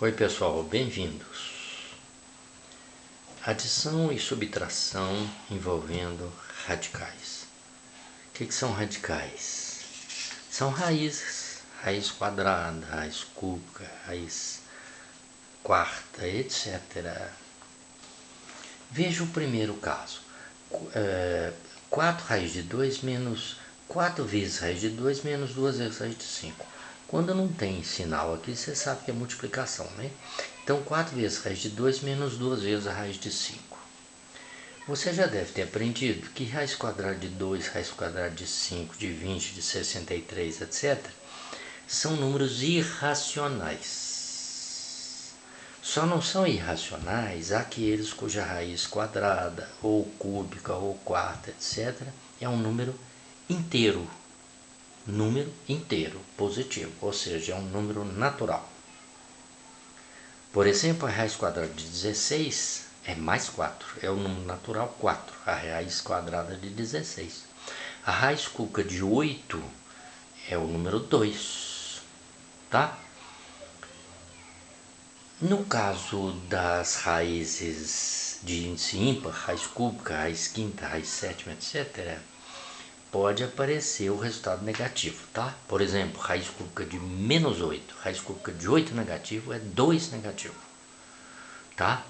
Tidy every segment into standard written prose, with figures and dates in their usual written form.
Oi pessoal, bem-vindos. Adição e subtração envolvendo radicais. O que são radicais? São raízes, raiz quadrada, raiz cúbica, raiz quarta, etc. Veja o primeiro caso. 4 raiz de 2 menos 4 vezes raiz de 2 menos 2 vezes raiz de 5. Quando não tem sinal aqui, você sabe que é multiplicação, né? Então, 4 vezes raiz de 2 menos 2 vezes a raiz de 5. Você já deve ter aprendido que raiz quadrada de 2, raiz quadrada de 5, de 20, de 63, etc. são números irracionais. Só não são irracionais aqueles cuja raiz quadrada, ou cúbica, ou quarta, etc. é um número inteiro. Número inteiro, positivo, ou seja, é um número natural. Por exemplo, a raiz quadrada de 16 é mais 4, é o número natural 4, a raiz quadrada de 16. A raiz cúbica de 8 é o número 2, tá? No caso das raízes de índice ímpar, raiz cúbica, raiz quinta, raiz sétima, etc., pode aparecer o resultado negativo, tá? Por exemplo, raiz cúbica de menos 8, raiz cúbica de 8 negativo é 2 negativo, tá?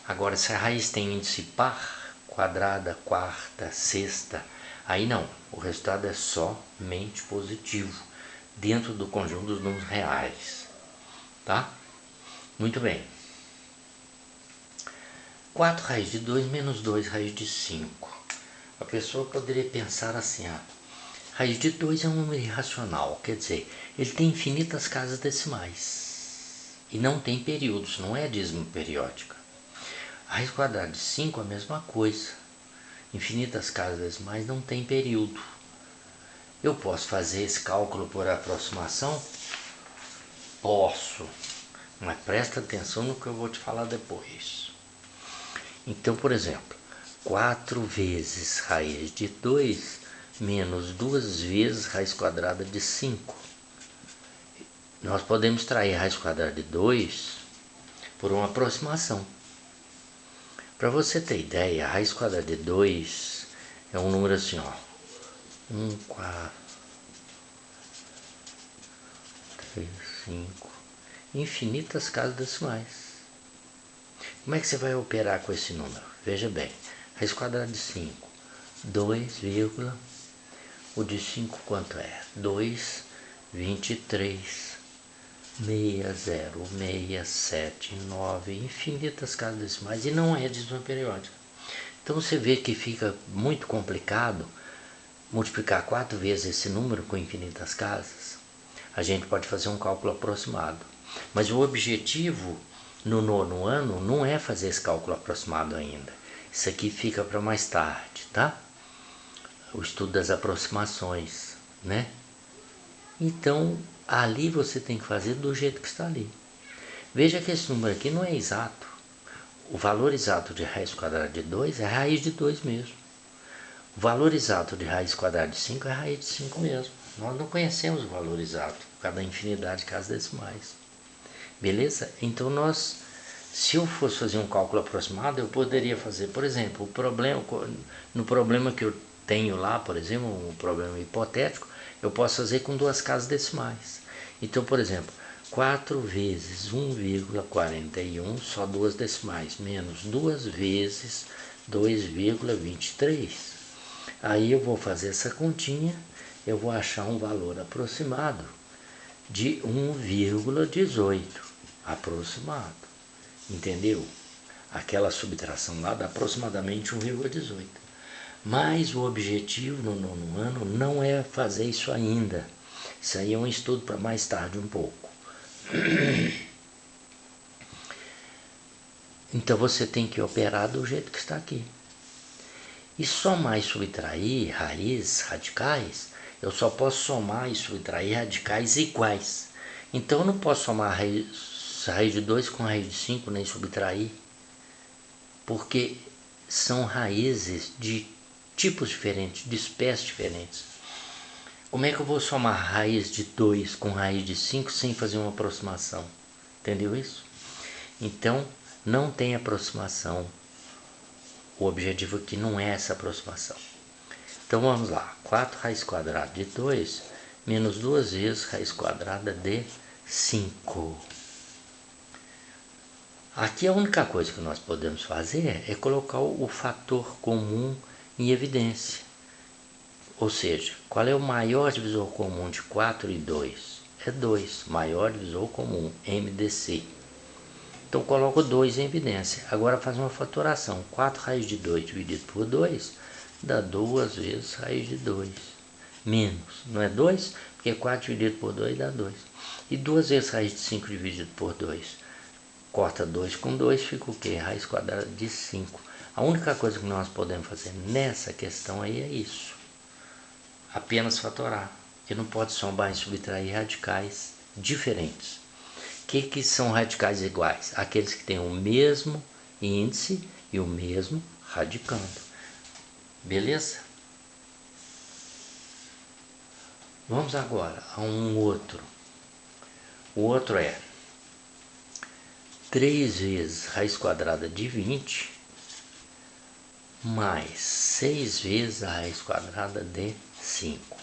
Agora, se a raiz tem índice par, quadrada, quarta, sexta, aí não, o resultado é somente positivo, dentro do conjunto dos números reais, tá? Muito bem. 4 raiz de 2 menos 2 raiz de 5. A pessoa poderia pensar assim, raiz de 2 é um número irracional, quer dizer, ele tem infinitas casas decimais e não tem períodos, não é dízimo periódica. A raiz quadrada de 5 é a mesma coisa, infinitas casas decimais não tem período. Eu posso fazer esse cálculo por aproximação? Posso, mas presta atenção no que eu vou te falar depois. Então, por exemplo, 4 vezes raiz de 2 menos 2 vezes raiz quadrada de 5. Nós podemos extrair a raiz quadrada de 2 por uma aproximação. Para você ter ideia, a raiz quadrada de 2 é um número assim, 1, 4, 3, 5, infinitas casas decimais. Como é que você vai operar com esse número? Veja bem, raiz quadrada de 5, 2, o de 5 quanto é? 2, 23, 60, 9, infinitas casas decimais, e não é dízima periódica. Então você vê que fica muito complicado multiplicar 4 vezes esse número com infinitas casas. A gente pode fazer um cálculo aproximado, mas o objetivo no nono ano não é fazer esse cálculo aproximado ainda. Isso aqui fica para mais tarde, tá? O estudo das aproximações, né? Então, ali você tem que fazer do jeito que está ali. Veja que esse número aqui não é exato. O valor exato de raiz quadrada de 2 é a raiz de 2 mesmo. O valor exato de raiz quadrada de 5 é a raiz de 5 mesmo. Nós não conhecemos o valor exato, por causa da infinidade de casas decimais. Beleza? Então se eu fosse fazer um cálculo aproximado, eu poderia fazer, por exemplo, no problema que eu tenho lá, por exemplo, um problema hipotético, eu posso fazer com 2 casas decimais. Então, por exemplo, 4 vezes 1,41, só 2 decimais, menos 2 vezes 2,23. Aí eu vou fazer essa continha, eu vou achar um valor aproximado de 1,18, aproximado, entendeu? Aquela subtração lá dá aproximadamente 1,18. Mas o objetivo no nono ano não é fazer isso ainda. Isso aí é um estudo para mais tarde um pouco. Então você tem que operar do jeito que está aqui. E somar e subtrair raízes, radicais, eu só posso somar e subtrair radicais iguais. Então eu não posso somar raiz de 2 com raiz de 5, nem subtrair, porque são raízes de tipos diferentes, de espécies diferentes. Como é que eu vou somar raiz de 2 com raiz de 5 sem fazer uma aproximação? Entendeu isso? Então, não tem aproximação. O objetivo aqui não é essa aproximação. Então, vamos lá. 4 raiz quadrada de 2 menos 2 vezes raiz quadrada de 5. Aqui a única coisa que nós podemos fazer é colocar o fator comum em evidência. Ou seja, qual é o maior divisor comum de 4 e 2? É 2, maior divisor comum, MDC. Então coloco 2 em evidência. Agora faz uma fatoração. 4 raiz de 2 dividido por 2 dá 2 vezes raiz de 2. Menos, não é 2? Porque 4 dividido por 2 dá 2. E 2 vezes raiz de 5 dividido por 2. Corta 2 com 2, fica o quê? Raiz quadrada de 5. A única coisa que nós podemos fazer nessa questão aí é isso. Apenas fatorar. Porque não pode somar e subtrair radicais diferentes. O que são radicais iguais? Aqueles que têm o mesmo índice e o mesmo radicando. Beleza? Vamos agora a um outro. O outro é 3 vezes raiz quadrada de 20 mais 6 vezes a raiz quadrada de 5.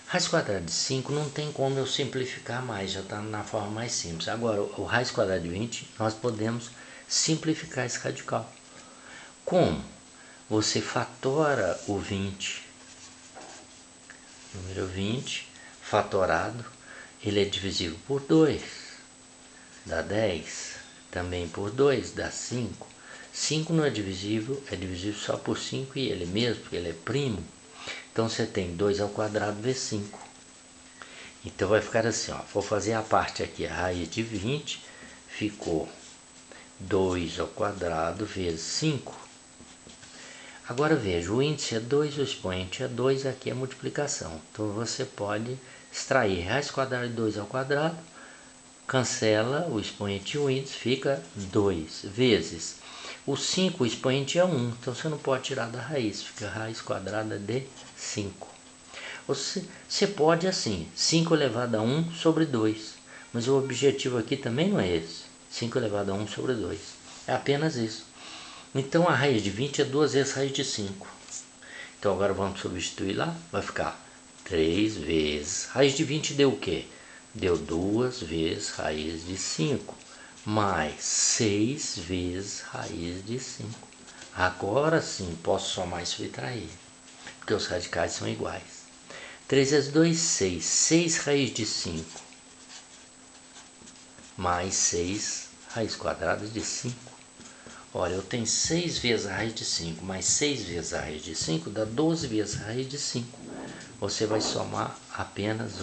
Raiz quadrada de 5 não tem como eu simplificar mais, já está na forma mais simples. Agora, o raiz quadrada de 20, nós podemos simplificar esse radical. Como? Você fatora o 20, número 20, fatorado, ele é divisível por 2, dá 10, também por 2, dá 5. 5 não é divisível só por 5 e ele mesmo, porque ele é primo. Então você tem 2 ao quadrado vezes 5. Então vai ficar assim, ó. Vou fazer a parte aqui, a raiz de 20, ficou 2 ao quadrado vezes 5. Agora veja, o índice é 2, o expoente é 2, aqui é multiplicação. Então você pode extrair raiz quadrada de 2 ao quadrado, cancela o expoente e o índice, fica 2 vezes. O 5, o expoente é 1, então você não pode tirar da raiz, fica raiz quadrada de 5. Você pode assim, 5 elevado a 1 sobre 2, mas o objetivo aqui também não é esse, 5 elevado a 1 sobre 2, é apenas isso. Então a raiz de 20 é 2 vezes raiz de 5. Então agora vamos substituir lá, vai ficar 3 vezes, raiz de 20 deu o quê? Deu 2 vezes raiz de 5, mais 6 vezes raiz de 5. Agora sim posso somar e subtrair, porque os radicais são iguais. 3 vezes 2, 6. 6 raiz de 5 mais 6 raiz quadrada de 5. Olha, eu tenho 6 vezes a raiz de 5 mais 6 vezes a raiz de 5 dá 12 vezes a raiz de 5. Você vai somar apenas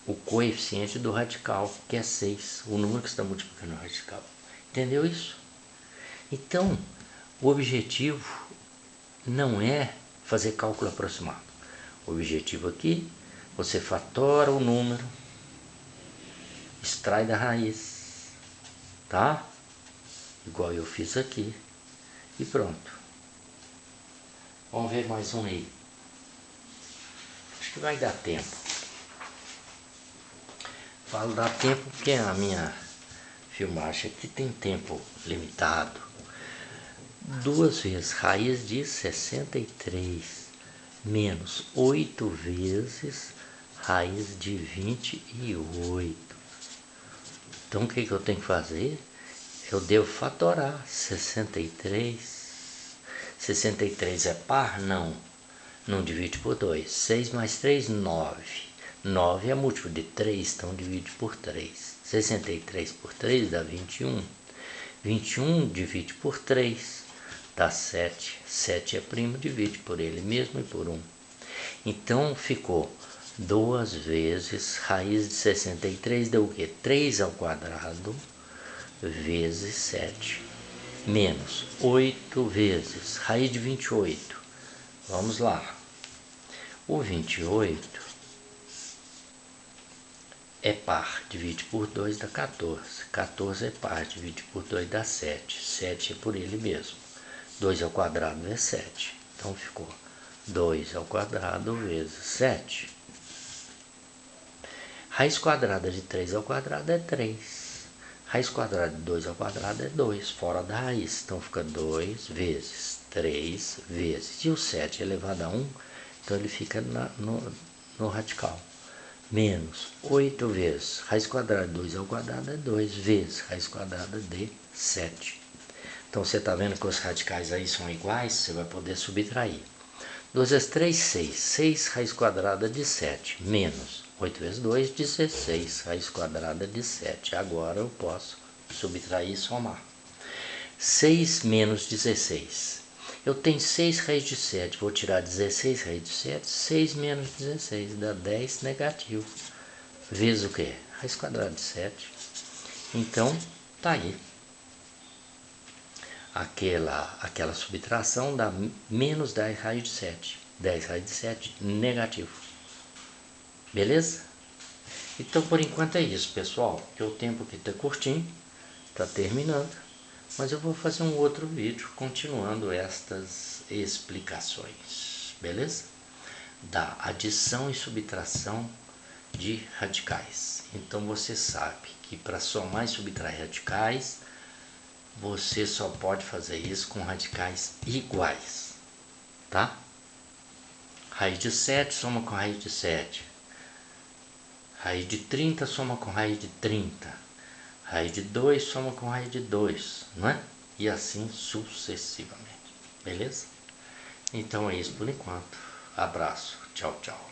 o coeficiente do radical, que é 6, o número que está multiplicando o radical. Entendeu isso? Então, o objetivo não é fazer cálculo aproximado. O objetivo aqui, você fatora o número, extrai da raiz, tá? Igual eu fiz aqui, e pronto. Vamos ver mais um aí. Acho que vai dar tempo. Falo dar tempo porque a minha filmagem aqui tem tempo limitado. 2 vezes raiz de 63 menos 8 vezes raiz de 28. Então o que eu tenho que fazer? Eu devo fatorar 63. 63 é par? Não. Não divide por 2. 6 mais 3, 9. 9 é múltiplo de 3, então divide por 3. 63 por 3 dá 21. 21 divide por 3, dá 7. 7 é primo, divide por ele mesmo e por 1. Então ficou 2 vezes raiz de 63 deu o quê? 3 ao quadrado vezes 7. Menos 8 vezes raiz de 28. Vamos lá. O 28 é par, divide por 2 dá 14. 14 é par, divide por 2 dá 7. 7 é por ele mesmo. 2 ao quadrado é 7. Então ficou 2 ao quadrado vezes 7. Raiz quadrada de 3 ao quadrado é 3. Raiz quadrada de 2 ao quadrado é 2, fora da raiz. Então fica 2 vezes 3 vezes. E o 7 elevado a 1, então ele fica no radical. Menos 8 vezes. Raiz quadrada de 2 ao quadrado é 2 vezes raiz quadrada de 7. Então você está vendo que os radicais aí são iguais, você vai poder subtrair. 2 vezes 3, 6. 6 raiz quadrada de 7, menos 8 vezes 2, 16 raiz quadrada de 7. Agora eu posso subtrair e somar. 6 menos 16. Eu tenho 6 raiz de 7, vou tirar 16 raiz de 7, 6 menos 16, dá 10 negativo. Vezes o quê? Raiz quadrada de 7. Então, tá aí. Aquela subtração dá menos 10 raiz de 7. 10 raiz de 7 negativo. Beleza? Então por enquanto é isso, pessoal. Porque o tempo aqui está curtinho, está terminando. Mas eu vou fazer um outro vídeo continuando estas explicações. Beleza? Da adição e subtração de radicais. Então você sabe que para somar e subtrair radicais, você só pode fazer isso com radicais iguais, tá? Raiz de 7 soma com raiz de 7. Raiz de 30 soma com raiz de 30. Raiz de 2 soma com raiz de 2, não é? E assim sucessivamente, beleza? Então é isso por enquanto. Abraço, tchau, tchau.